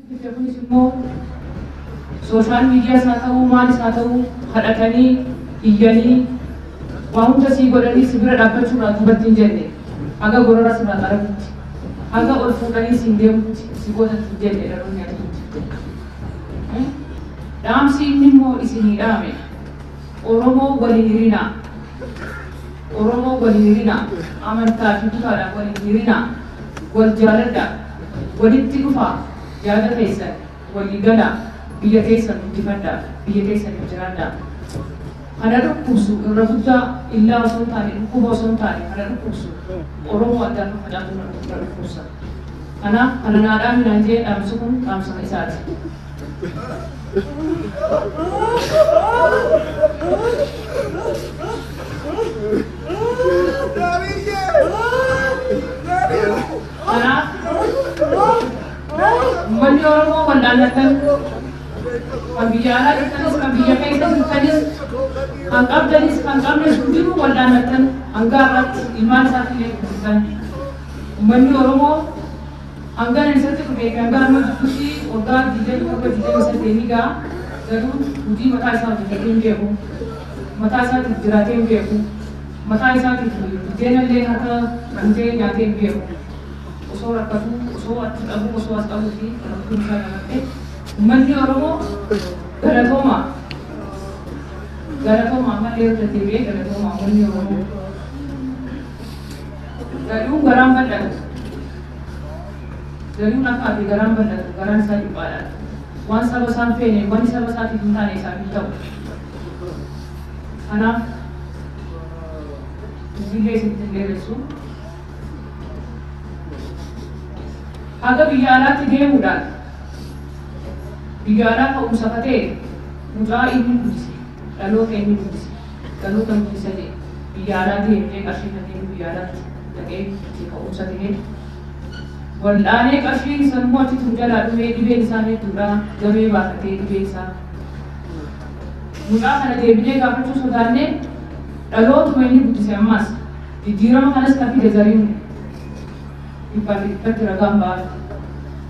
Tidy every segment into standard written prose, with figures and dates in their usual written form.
kunis immoo sooshaal miidiyaas haa ta'uu maalis haa ta'uu kadhatanii iyyanii waa hunda sii godhanii si bira dhaabbachuudhaan duubatti hin jenne haga gorora sirraa xaragutti haga ol fuudhanii siin deemutti si godhatti hin jenne dhaloonni ati dhaamsi inni immoo isinii dhaame Oromoo waliin hirinaa Oromoo waliin hirinaa amantaa fi kutaadhaan waliin hirinaa wal jaaladhaa walitti dhufaa yaada keessan walii galaa biyya keessan guddifadhaa biyya keessan jiraadhaa kana dhukkubsu irra guddaa illaa osoo hin taane dhukkuba osoo hin taane kana dhukkubsu Oromoo addaan facaatu irra dhukkubsa kanaaf kana naadhaa midhaan jee dhaamsi kun dhaamsa isaati. Uummanni Oromoo wal'aanatan kan biyya alaa dhuftanis kan biyya keessa dhuftanis kan qabdanis kan qabnes hundinuu wal'aanatan hanga irratti ilmaan isaatiillee guddisan. Uummanni Oromoo hangana isatti dhufe hanga amma jibbuutti waggaa 28 gaa garuu hojii mataa isaa hojjetee hin beeku mataa isaatiif jiraatee hin beeku mataa isaatiif buddeenallee harka guutee nyaatee hin beeku osoo rakkatu osoo atti qabu osoo as qabuu fi rakkoon isaa namatte uummanni Oromoo galatooma ammallee hojjetee bee galatooma uummanni Oromoo gadhuun garaan bal'atu Zarihun akka ati garaan bal'atu garaan isaa dhiphaadha. Waan saba isaan feene wanni saba isaatiif hin taane isaaf ta'u. Kanaaf isinillee isinitti dheeressu. Haga biyya alaatti deemuudhaan biyya alaa ka'umsa ta'e mucaa inni guddise dhaloota inni guddise dhaloota guddisee biyya alaa deemnee qarshii kanneen biyya alaatti dhaqee ka'umsa ta'e. Wal'aanee qarshii sammuu achitti jalaa dhumee dhibeen isaa hedduudha gamee baafatee dhibeen isaa. Mucaa kana deebinee gaafachuu sodaannee dhalootuma inni guddise ammas jijjiirama kanas kan fide Zarihun dhibbaa fi dhibbatti ragaan ba'aa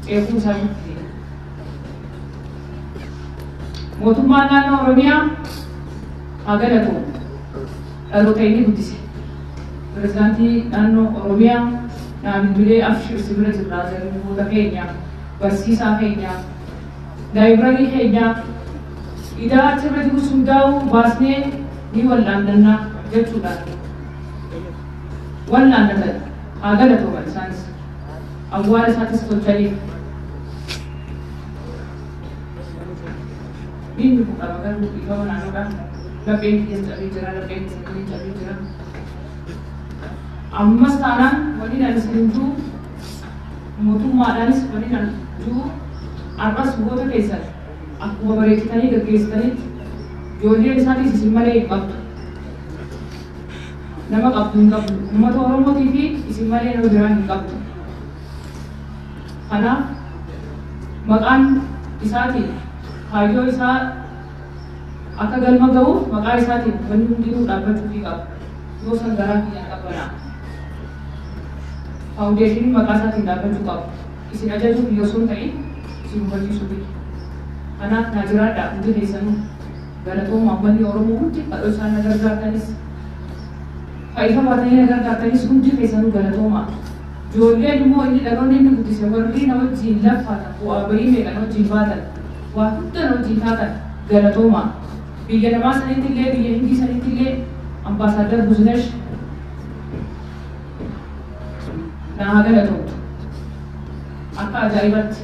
ceekuu isaa guddise. Mootummaan naannoo Oromiyaa haa galatu dhaloota inni guddise. Pirezidaantii naannoo Oromiyaa naannolee afshir sibira jirraa Zarihun keenya barsiisaa keenya laayibrarii keenya idaa achirra jiru hundaa'uu baasnee ni wal'aannannaa jechuudhaan wal'aannatan haa galatooman isaanis awwaala isaatis tolchaniif inni fuudhama garuu dhiifama naannoodhaan lapheen keessa cabee jira lapheen keessa cabee jira. Ammas taanaan waliin anisiniintuu mootummaadhaanis waliin antuu arras goota keessan akkuma bareechitanii gaggeessitanitti ijoolleen isaatiis isin malee hin qabdu. Nama qabdu hin qabdu. Uummata Oromootii fi isin malee nama biraan hin qabdu. Kanaaf maqaan isaatiin kaayyoo isaa akka galma ga'uuf maqaa isaatiin wanni hundinuu dhaabbachuufii qabu. Yoo san garaa kiyyaan qabbanaa. Foundation maqaa isaatiin dhaabbachuu qabu. Isin ajajuuf yoo sun ta'e isin hubachiisuufi. Kanaaf naa jiraadhaa hundi keessanuu galatooma uummanni Oromoo hundi kadhoo isaan na gargaartanis faayifa baatanii na gargaartanis hundi keessanuu galatooma. Ijoolleen immoo inni dhaloonni inni guddise warri na wajjin laffatan bu'aa bahii meeqan wajjin baatan waa hunda na wajjin taatan galatooma. Biyya namaa sanitti illee biyya hindii sanitti illee ambaasaadar Buzinesh naa galatoomtu akka ajaa'ibatti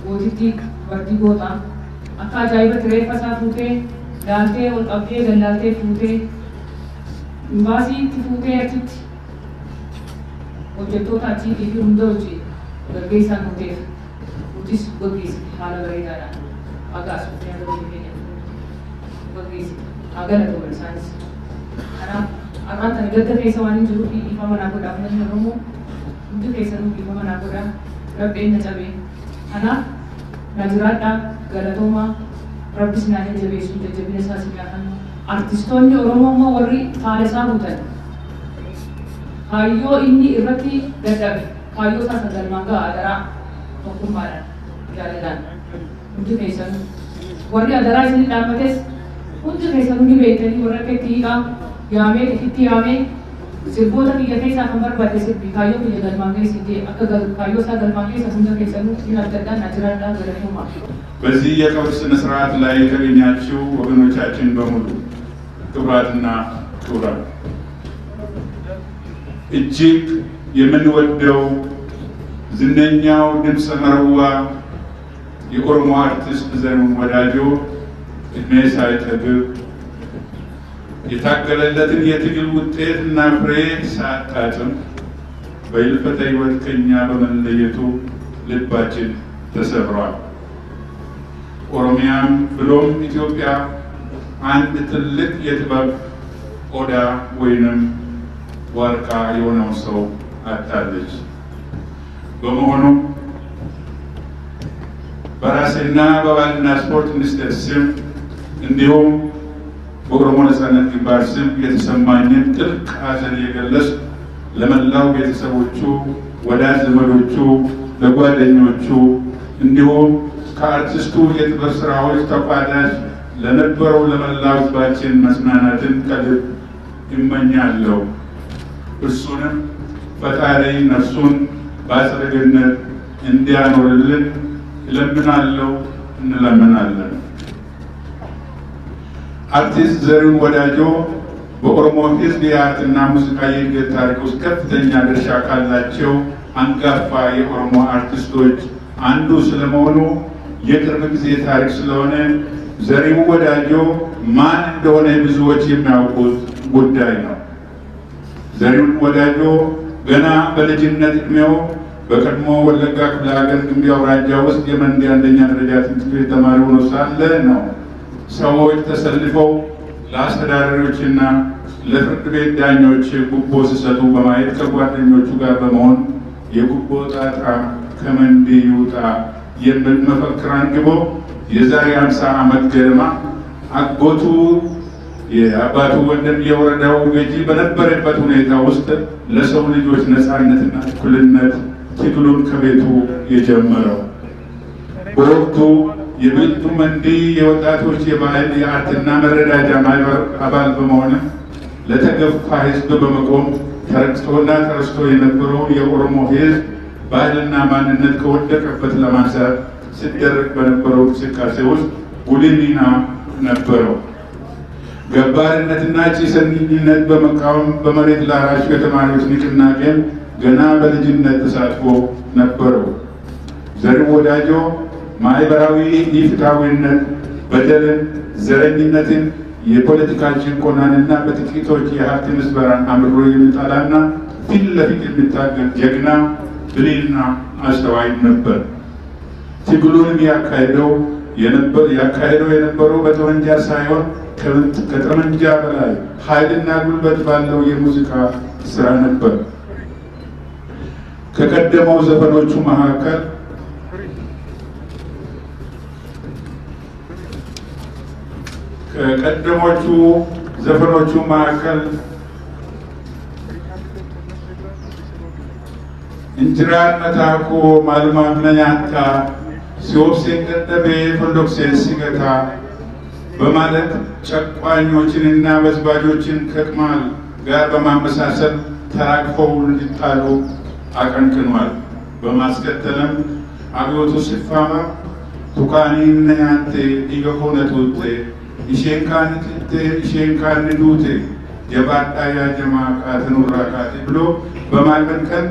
gootitti dubartii gootaa akka ajaa'ibatti reeffa isaa fuutee laaltee ol qabdee gallaaltee fuutee imbaasiitti fuutee achitti hojjettoota achiitii fi hunda hojii gaggeessaan fuuteef nutis gaggeessite haala bareedaadhaan agaasuufi haala keenya gaggeessite haa galatooman isaanis. Kanaaf har'aan tani gadda keessa waan hin jiruuf dhiifama naa godhaa uummanni Oromoo hundi keessanuu dhiifama naa godhaa rabbeen na cabee. Kanaaf na jiraadhaa galatoomaa rabbis naa jajjabeessu jajjabina isaa si gaafan. Artistoonni Oromoo immoo warri haala isaa guutan kaayyoo inni irratti dadhabe kaayyoo isaa sagalmaan gahaa adaraa tokkummaadhaan jaalladhaan hundi keessan warri adaraa isin dhaabbates hundi keessan hundi beektanii warra akka itti hiiqaa yaamee itti yaamee sirboota biyya keessaa kan barbaade sirbi kaayyoo biyya galmaan keessatti akka kaayyoo isaa galmaan keessa hunda keessanuu hin argadhaan ajiraadhaan galatuuma. በዚህ የቀብር ስነ ስርዓት ላይ የተገኛችሁ ወገኖቻችን በሙሉ ክቡራትና ክቡራን እጅግ የምንወደው ዝነኛው ድምፀ መረዋ የኦሮሞ አርቲስት ዘሪሁን ወዳጆ እድሜ ሳይጠግብ የታገለለትን የትግል ውጤትና ፍሬ ሳያጣጥም በሕልፈተ ሕይወት ከኛ በመለየቱ ልባችን ተሰብሯል። ኦሮሚያም ብሎም ኢትዮጵያ አንድ ትልቅ የጥበብ ኦዳ ወይንም ዋርካ የሆነው ሰው አጣለች። በመሆኑም በራሴና በባህልና ስፖርት ሚኒስቴር ስም እንዲሁም በኦሮሞ ነጻነት ግንባር ስም የተሰማኝን ጥልቅ ሐዘን እየገለጽኩ ለመላው ቤተሰቦቹ፣ ወዳጅ ዘመዶቹ፣ ለጓደኞቹ እንዲሁም ከአርቲስቱ የጥበብ ስራዎች ተቋዳሽ ለነበረው ለመላው ሕዝባችን መጽናናትን ከልብ እመኛለሁ። እርሱንም ፈጣሪ ነፍሱን በአጸደ ገነት እንዲያኖርልን እለምናለሁ፣ እንለምናለን። አርቲስት ዘሪሁን ወዳጆ በኦሮሞ ሕዝብ የአርትና ሙዚቃ የእድገት ታሪክ ውስጥ ከፍተኛ ድርሻ ካላቸው አንጋፋ የኦሮሞ አርቲስቶች አንዱ ስለመሆኑ የቅርብ ጊዜ ታሪክ ስለሆነ ዘሪሁን ወዳጆ ማን እንደሆነ ብዙዎች የሚያውቁት ጉዳይ ነው። ዘሪሁን ወዳጆ ገና በልጅነት ዕድሜው በቀድሞ ወለጋ ክፍለ ሀገር ግንቢ አውራጃ ውስጥ የመንዲ አንደኛ ደረጃ ትምህርት ቤት ተማሪ ሆኖ ሳለ ነው ሰዎች ተሰልፈው ለአስተዳዳሪዎችና ለፍርድ ቤት ዳኞች ጉቦ ሲሰጡ በማየት ከጓደኞቹ ጋር በመሆን የጉቦ ጣጣ ከመንዲ ይውጣ የሚል መፈክር አንግቦ የዛሬ 50 ዓመት ገደማ አጎቱ የአባቱ ወንድም የወረዳው ገዢ በነበረበት ሁኔታ ውስጥ ለሰው ልጆች ነፃነትና እኩልነት ትግሉን ከቤቱ የጀመረው በወቅቱ የቤቱ መንዲ የወጣቶች የባህል የአርትና መረዳጃ ማህበር አባል በመሆን ለተገፋ ሕዝብ በመቆም ተረክቶና ተረስቶ የነበረው የኦሮሞ ሕዝብ ባህልና ማንነት ከወደቀበት ለማንሳት ሲደረግ በነበረው እንቅስቃሴ ውስጥ ጉልህ ሚና ነበረው። ገባርነትና ጭሰኝነት በመቃወም በመሬት ላራሹ የተማሪዎች ንቅናቄን ገና በልጅነት ተሳትፎ ነበረው። ዘሪሁን ወዳጆ ማህበራዊ ኢፍትሐዊነት፣ በደልን፣ ዘረኝነትን፣ የፖለቲካ ጭቆናንና በጥቂቶች የሀብት ምስበራን አምርሮ የሚጠላና ፊት ለፊት የሚታገል ጀግና ብልህና አስተዋይ ነበር። ትግሉንም ያካሄደው የነበረው በጠመንጃ ሳይሆን ከጠመንጃ በላይ ኃይልና ጉልበት ባለው የሙዚቃ ስራ ነበር። ከቀደመው ዘፈኖቹ መካከል እንጅራን መታኮ ማልማምነኛታ ሲወብሴን ገደቤ ፎንዶክሴን ሲገታ በማለት ጨቋኞችንና በዝባዦችን ከቅማል ጋር በማመሳሰል ተራግፈው እንዲጣሉ አቀንቅኗል። በማስከተልም አብዮቱ ሲፋማ ቱካኒን ነያንቴ ኢገፎነቱቴ ኢሼንካን ዱቴ የባጣያ ጀማ ቃትኑራ ቃቲ ብሎ በማቀንቀን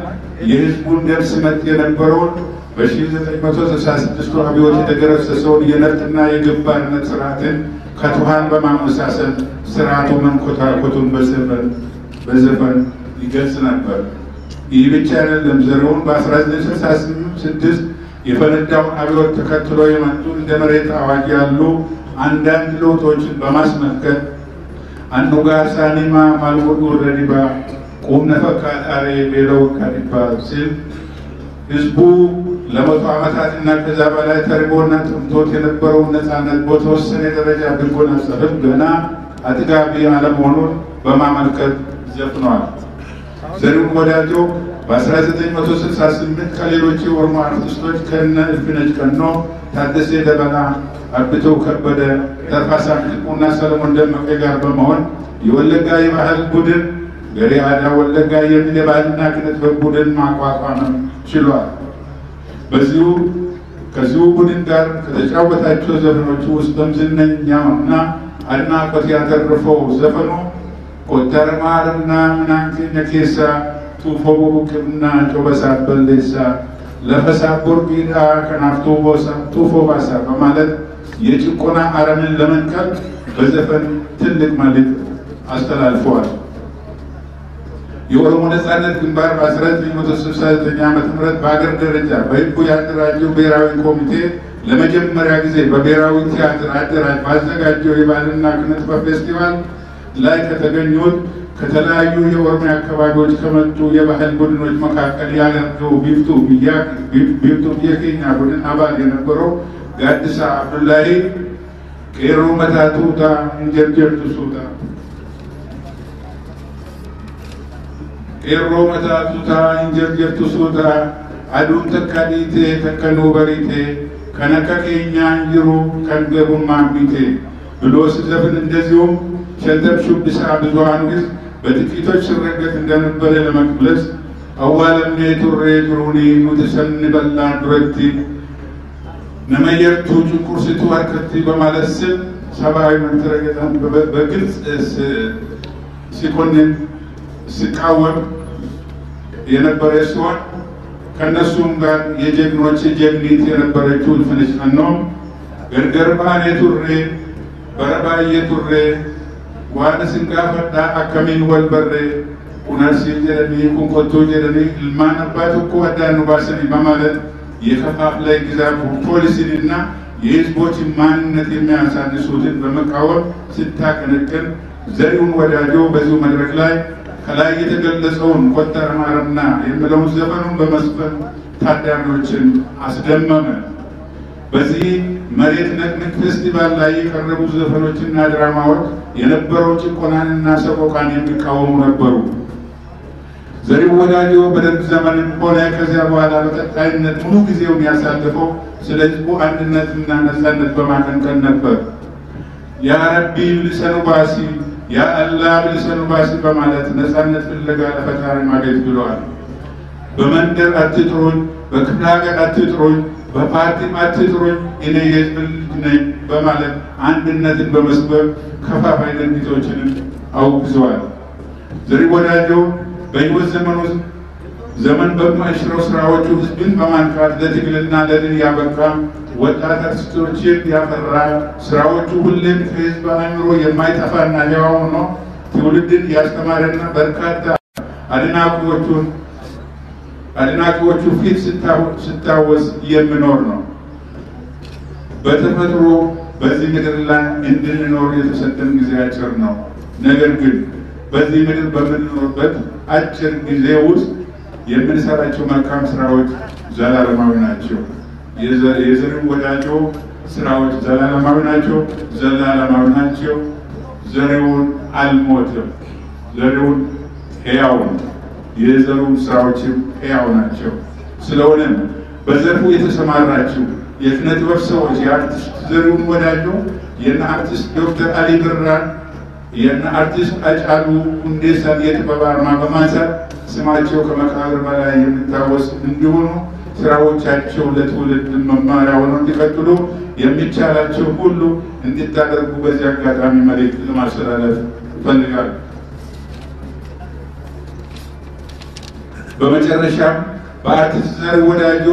የህዝቡን ደም ሲመጥ የነበረውን በ1966 አብዮት የተገረሰሰውን የነፍጥና የገባርነት ስርዓትን ከቱሃን በማመሳሰል ስርዓቱ መንኮታኮቱን በዘፈን ይገልጽ ነበር። ይህ ብቻ አይደለም። ዘሪሁን በ1966 የፈነዳውን አብዮት ተከትሎ የመጡ እንደ መሬት አዋጅ ያሉ አንዳንድ ለውጦችን በማስመልከት አንዱጋር ሳኒማ ማልጎዱ ረዲባ ቁም ነፈካታሬ ሌላው ካዲባ ሲል ህዝቡ ለመቶ ዓመታትና ከዛ በላይ ተርቦና ጠምቶት የነበረውን ነፃነት በተወሰነ ደረጃ ቢጎናጸፍም ገና አጥጋቢ አለመሆኑን በማመልከት ዘፍኗል። ዘሪሁን ወዳጆ በ1968 ከሌሎች የኦሮሞ አርቲስቶች ከነ እልፍነሽ ቀኖ፣ ታደሴ ደበላ፣ አብተው ከበደ፣ ተርፋሳ ቂጡና ሰለሞን ደመቀ ጋር በመሆን የወለጋ የባህል ቡድን ገሬ አዳ ወለጋ የሚል የባህልና ኪነ ቡድን ማቋቋም ችሏል። ከዚሁ ቡድን ጋር ከተጫወታቸው ዘፈኖች ውስጥ ዝነኛውና አድናቆት ያተረፈው ዘፈኑ ኮተረማርና ምናንከኛ ኬሳ ጡፎ ቦቡቅና ጮበሳ በሌሳ ለፈሳ ቦርቢዳ ከናፍቶ ቦሳ ጡፎ ባሳ በማለት የጭቆና አረምን ለመንቀል በዘፈን ትልቅ መልእክት አስተላልፈዋል። የኦሮሞ ነጻነት ግንባር በ1969 ዓ.ም በአገር ደረጃ በህቡ ያደራጀው ብሔራዊ ኮሚቴ ለመጀመሪያ ጊዜ በብሔራዊ ቲያትር አደራጅ ባዘጋጀው የባህልና ኪነ ፌስቲቫል ላይ ከተገኙት ከተለያዩ የኦሮሚያ አካባቢዎች ከመጡ የባህል ቡድኖች መካከል ያለፈው ቢፍቱ የኬኛ ቡድን አባል የነበረው ጋዲሳ አብዱላሂ ቄሮ መታቱታ እንጀርጀርቱ ሱታ ቄሮ መታቱታ እንጀርጀርቱ ሱታ አዱን ተካዲቴ ተከኑ በሪቴ ከነከኬኛ እንጅሩ ከንገሩማ ቢቴ ብሎ ሲዘፍን እንደዚሁም ሸንተብ ሹብሳ ብዙሃኑ ህዝብ በጥቂቶች ሲረገጥ እንደነበረ ለመግለጽ awwaalcha ቱሬ ጅሩኒ ኑትሰን በላ ዱረቲ ነመየርቱ ጭንቁርሲቱ አርከቲ በማለት ስም ሰብአዊ መብት ረገጣን በግልጽ ሲኮንን ሲቃወም የነበረ ሲሆን ከነሱም ጋር የጀግኖች ጀግኒት የነበረችው እልፍነሽ ቀኖ ገርገርባኔ ቱሬ በረባዬ ቱሬ ዋን ሲንጋፈዳ አከሚን ወልበሬ ኡነርሲ ጀለኒ ኩንቆቶ ጀለኒ ልማን አባቱ እኮ ወዳኑ ባሰኒ በማለት የከፋፍለ ግዛት ፖሊሲንና የህዝቦችን ማንነት የሚያሳንሱትን በመቃወም ስታቀነቅን ዘሪሁን ወዳጆ በዚሁ መድረክ ላይ ከላይ የተገለጸውን ኮተረማርና የሚለውን ዘፈኑን በመስፈን ታዳሚዎችን አስደመመ። በዚህ መሬት ነቅንቅ ፌስቲቫል ላይ የቀረቡ ዘፈኖችና ድራማዎች የነበረው ጭቆናንና ሰቆቃን የሚቃወሙ ነበሩ። ዘሪሁን ወዳጆ በደርግ ዘመንም ሆነ ከዚያ በኋላ በቀጣይነት ሙሉ ጊዜውን ያሳለፈው ስለ ህዝቡ አንድነትና ነጻነት በማቀንቀን ነበር። ያ ረቢ ልሰኑ ባሲ ያ አላህ ልሰኑ ባሲ በማለት ነጻነት ፍለጋ ለፈጣሪ ማገድ ብለዋል። በመንደር አትጥሩኝ፣ በክፍለ ሀገር አትጥሩኝ፣ በፓርቲም አትጥሩኝ፣ እኔ የህዝብ ልጅ ነኝ በማለት አንድነትን በመስበክ ከፋፋይ ድርጊቶችንም አውግዘዋል። ዘሪሁን ወዳጆ በህይወት ዘመን በማይሽረው ስራዎቹ ህዝብን በማንቃት ለትግልና ለድል ያበቃ ወጣት አርቲስቶችን ያፈራ ስራዎቹ ሁሌም ከህዝብ አእምሮ የማይጠፋና ሕያው ሆኖ ትውልድን ያስተማረና በርካታ አድናቂዎቹ ፊት ስታወስ የሚኖር ነው። በተፈጥሮ በዚህ ምድር ላይ እንድንኖር የተሰጠን ጊዜ አጭር ነው። ነገር ግን በዚህ ምድር በምንኖርበት አጭር ጊዜ ውስጥ የምንሰራቸው መልካም ስራዎች ዘላለማዊ ናቸው። የዘሪሁን ወዳጆ ስራዎች ዘላለማዊ ናቸው። ዘሪሁን አልሞትም። ዘሪሁን ሕያው ነው። የዘሪሁን ስራዎችም ሕያው ናቸው። ስለሆነም በዘርፉ የተሰማራችሁ የኪነ ጥበብ ሰዎች የአርቲስት ዘሪሁን ወዳጆ የነ አርቲስት ዶክተር አሊ ብራን የነ አርቲስት አጫሉ ሁንዴሳን የጥበብ አርማ በማንሳት ስማቸው ከመቃብር በላይ የሚታወስ እንዲሆኑ ስራዎቻቸው ለትውልድ መማሪያ ሆነው እንዲቀጥሉ የሚቻላቸው ሁሉ እንድታደርጉ በዚህ አጋጣሚ መልእክት ለማስተላለፍ እፈልጋለሁ። በመጨረሻም በአርቲስት ዘሪሁን ወዳጆ